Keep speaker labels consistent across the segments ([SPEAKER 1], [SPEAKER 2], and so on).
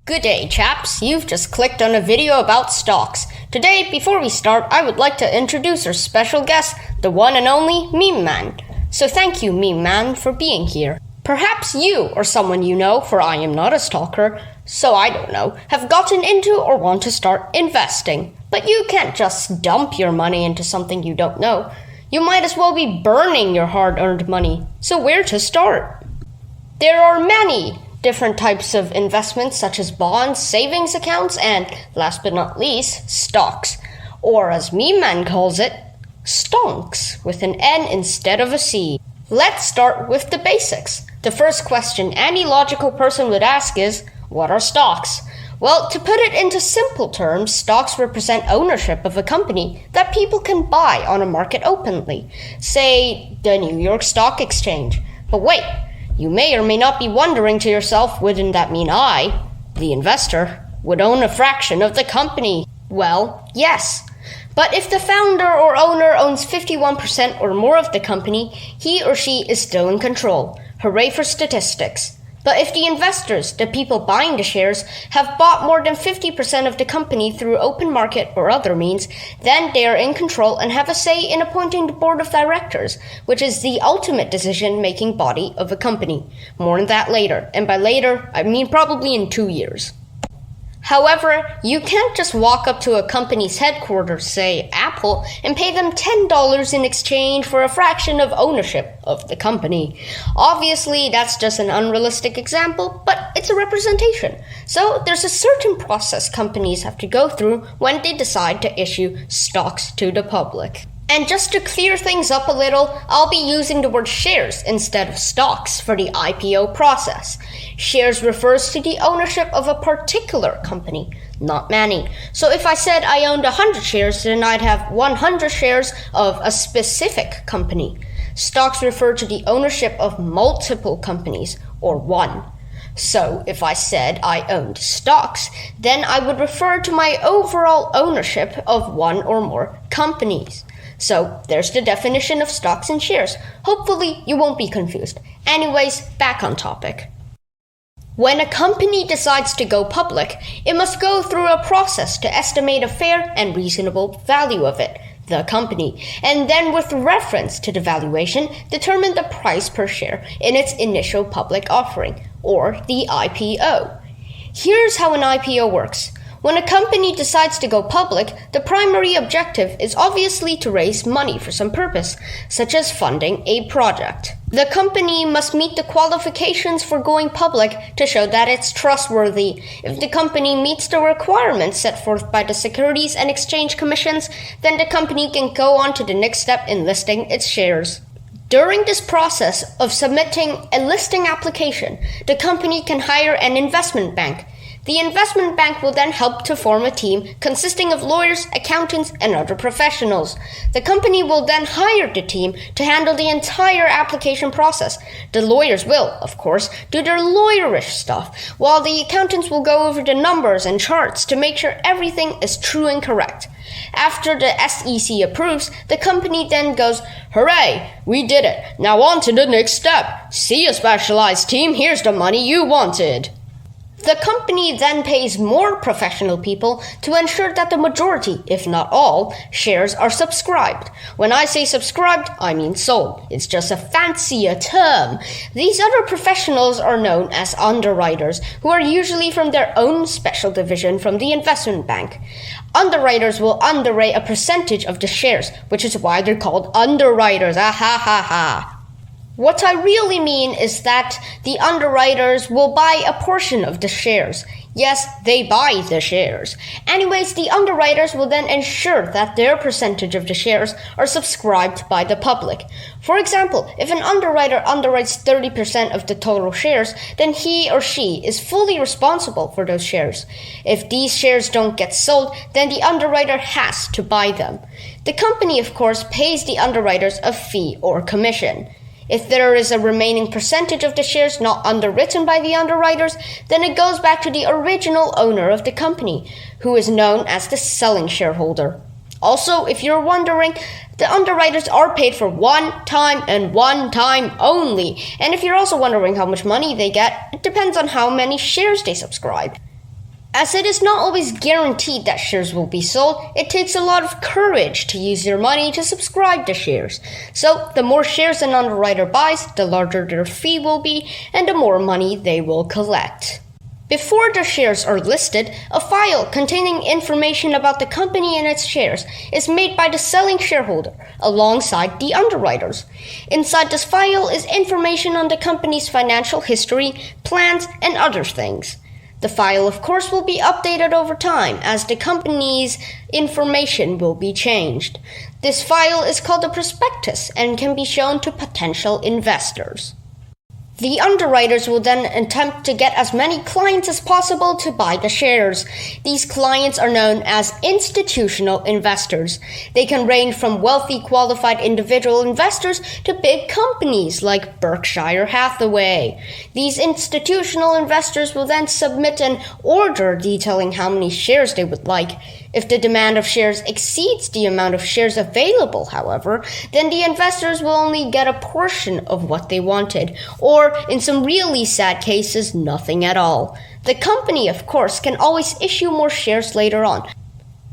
[SPEAKER 1] Good day, chaps. You've just clicked on a video about stocks. Today, before we start, I would like to introduce our special guest, the one and only Meme Man. So thank you, Meme Man, for being here. Perhaps you or someone you know, for I am not a stalker, so I don't know, have gotten into or want to start investing. But you can't just dump your money into something you don't know. You might as well be burning your hard-earned money. So where to start? There are many different types of investments such as bonds, savings accounts, and, last but not least, stocks. Or as Meme Man calls it, stonks, with an N instead of a C. Let's start with the basics. The first question any logical person would ask is, what are stocks? Well, to put it into simple terms, stocks represent ownership of a company that people can buy on a market openly, say the New York Stock Exchange. But wait, you may or may not be wondering to yourself, wouldn't that mean I, the investor, would own a fraction of the company? Well, yes. But if the founder or owner owns 51% or more of the company, he or she is still in control. Hooray for statistics. But if the investors, the people buying the shares, have bought more than 50% of the company through open market or other means, then they are in control and have a say in appointing the board of directors, which is the ultimate decision-making body of a company. More on that later, and by later, I mean probably in 2 years. However, you can't just walk up to a company's headquarters, say Apple, and pay them $10 in exchange for a fraction of ownership of the company. Obviously, that's just an unrealistic example, but it's a representation. So there's a certain process companies have to go through when they decide to issue stocks to the public. And just to clear things up a little, I'll be using the word shares instead of stocks for the IPO process. Shares refers to the ownership of a particular company, not many. So if I said I owned 100 shares, then I'd have 100 shares of a specific company. Stocks refer to the ownership of multiple companies, or one. So if I said I owned stocks, then I would refer to my overall ownership of one or more companies. So there's the definition of stocks and shares. Hopefully you won't be confused. Anyways, back on topic. When a company decides to go public, it must go through a process to estimate a fair and reasonable value of it, the company, and then with reference to the valuation, determine the price per share in its initial public offering, or the IPO. Here's how an IPO works. When a company decides to go public, the primary objective is obviously to raise money for some purpose, such as funding a project. The company must meet the qualifications for going public to show that it's trustworthy. If the company meets the requirements set forth by the Securities and Exchange Commissions, then the company can go on to the next step in listing its shares. During this process of submitting a listing application, the company can hire an investment bank. The investment bank will then help to form a team consisting of lawyers, accountants, and other professionals. The company will then hire the team to handle the entire application process. The lawyers will, of course, do their lawyerish stuff, while the accountants will go over the numbers and charts to make sure everything is true and correct. After the SEC approves, the company then goes, "Hooray, we did it. Now on to the next step. See you, specialized team, here's the money you wanted." The company then pays more professional people to ensure that the majority, if not all, shares are subscribed. When I say subscribed, I mean sold. It's just a fancier term. These other professionals are known as underwriters, who are usually from their own special division from the investment bank. Underwriters will underwrite a percentage of the shares, which is why they're called underwriters. Ah ha ha ha. What I really mean is that the underwriters will buy a portion of the shares. Yes, they buy the shares. Anyways, the underwriters will then ensure that their percentage of the shares are subscribed by the public. For example, if an underwriter underwrites 30% of the total shares, then he or she is fully responsible for those shares. If these shares don't get sold, then the underwriter has to buy them. The company, of course, pays the underwriters a fee or commission. If there is a remaining percentage of the shares not underwritten by the underwriters, then it goes back to the original owner of the company, who is known as the selling shareholder. Also, if you're wondering, the underwriters are paid for one time and one time only. And if you're also wondering how much money they get, it depends on how many shares they subscribe. As it is not always guaranteed that shares will be sold, it takes a lot of courage to use your money to subscribe to shares. So, the more shares an underwriter buys, the larger their fee will be, and the more money they will collect. Before the shares are listed, a file containing information about the company and its shares is made by the selling shareholder alongside the underwriters. Inside this file is information on the company's financial history, plans, and other things. The file, of course, will be updated over time as the company's information will be changed. This file is called a prospectus and can be shown to potential investors. The underwriters will then attempt to get as many clients as possible to buy the shares. These clients are known as institutional investors. They can range from wealthy, qualified individual investors to big companies like Berkshire Hathaway. These institutional investors will then submit an order detailing how many shares they would like. If the demand of shares exceeds the amount of shares available, however, then the investors will only get a portion of what they wanted, or in some really sad cases, nothing at all. The company, of course, can always issue more shares later on.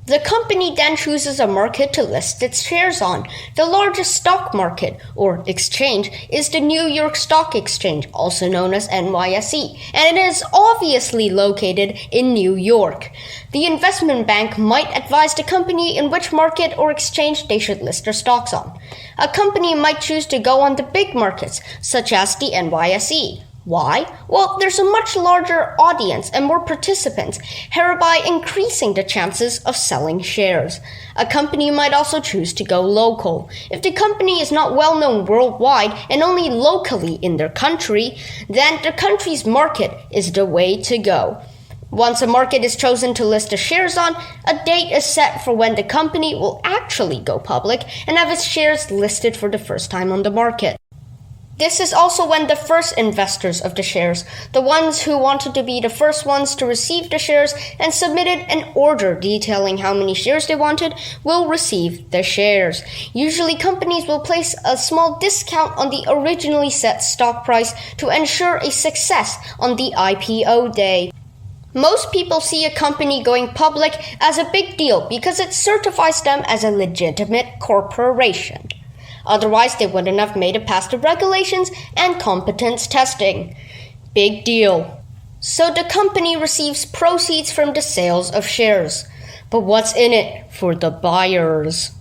[SPEAKER 1] The company then chooses a market to list its shares on. The largest stock market, or exchange, is the New York Stock Exchange, also known as NYSE, and it is obviously located in New York. The investment bank might advise the company in which market or exchange they should list their stocks on. A company might choose to go on the big markets, such as the NYSE. Why? Well, there's a much larger audience and more participants, hereby increasing the chances of selling shares. A company might also choose to go local. If the company is not well known worldwide and only locally in their country, then the country's market is the way to go. Once a market is chosen to list the shares on, a date is set for when the company will actually go public and have its shares listed for the first time on the market. This is also when the first investors of the shares, the ones who wanted to be the first ones to receive the shares and submitted an order detailing how many shares they wanted, will receive the shares. Usually companies will place a small discount on the originally set stock price to ensure a success on the IPO day. Most people see a company going public as a big deal because it certifies them as a legitimate corporation. Otherwise, they wouldn't have made it past the regulations and competence testing. Big deal. So the company receives proceeds from the sales of shares. But what's in it for the buyers?